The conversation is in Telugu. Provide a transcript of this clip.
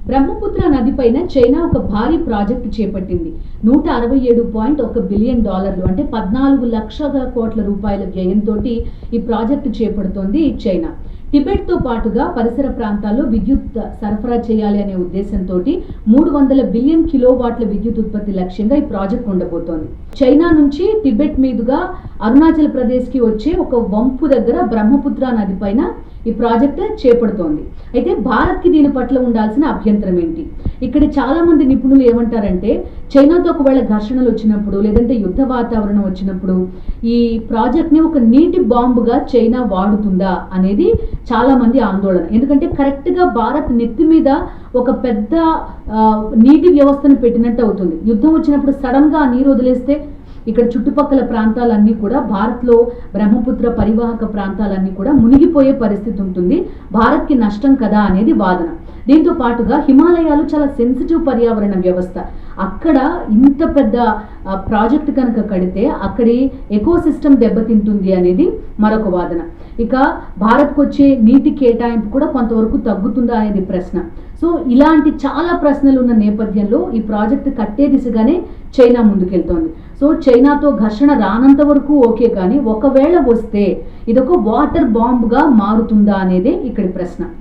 బ్రహ్మపుత్ర నదిపైన చైనా ఒక భారీ ప్రాజెక్టు చేపట్టింది. $167.1 బిలియన్, అంటే 14 లక్షల కోట్ల రూపాయల వ్యయంతో ఈ ప్రాజెక్టు చేపడుతోంది చైనా. టిబెట్తో పాటుగా పరిసర ప్రాంతాల్లో విద్యుత్ సరఫరా చేయాలి అనే ఉద్దేశంతో 300 బిలియన్ కిలోవాట్ల విద్యుత్ ఉత్పత్తి లక్ష్యంగా ఈ ప్రాజెక్ట్ ఉండబోతోంది. చైనా నుంచి టిబెట్ మీదుగా అరుణాచల్ ప్రదేశ్కి వచ్చే ఒక వంపు దగ్గర బ్రహ్మపుత్ర నది పైన ఈ ప్రాజెక్ట్ చేపడుతోంది. అయితే భారత్కి దీని పట్ల ఉండాల్సిన అభ్యంతరం ఏంటి? ఇక్కడ చాలా మంది నిపుణులు ఏమంటారంటే, చైనాతో ఒకవేళ ఘర్షణలు వచ్చినప్పుడు లేదంటే యుద్ధ వాతావరణం వచ్చినప్పుడు ఈ ప్రాజెక్ట్ని ఒక నీటి బాంబుగా చైనా వాడుతుందా అనేది చాలా మంది ఆందోళన. ఎందుకంటే కరెక్ట్గా భారత్ నెత్తి మీద ఒక పెద్ద నీటి వ్యవస్థను పెట్టినట్టు అవుతుంది. యుద్ధం వచ్చినప్పుడు సడన్గా ఆ నీరు వదిలేస్తే ఇక్కడ చుట్టుపక్కల ప్రాంతాలన్నీ కూడా, భారత్లో బ్రహ్మపుత్ర పరివాహక ప్రాంతాలన్నీ కూడా మునిగిపోయే పరిస్థితి ఉంటుంది. భారత్కి నష్టం కదా అనేది వాదన. దీంతో పాటుగా హిమాలయాలు చాలా సెన్సిటివ్ పర్యావరణ వ్యవస్థ. అక్కడ ఇంత పెద్ద ప్రాజెక్ట్ కనుక కడితే అక్కడి ఎకోసిస్టమ్ దెబ్బతింటుంది అనేది మరొక వాదన. ఇక భారత్కు వచ్చే నీటి కేటాయింపు కూడా కొంతవరకు తగ్గుతుందా అనేది ప్రశ్న. సో ఇలాంటి చాలా ప్రశ్నలు ఉన్న నేపథ్యంలో ఈ ప్రాజెక్ట్ కట్టే దిశగానే చైనా ముందుకెళ్తోంది. సో చైనాతో ఘర్షణ రానంత వరకు ఓకే, కానీ ఒకవేళ వస్తే ఇదొక వాటర్ బాంబుగా మారుతుందా అనేదే ఇక్కడి ప్రశ్న.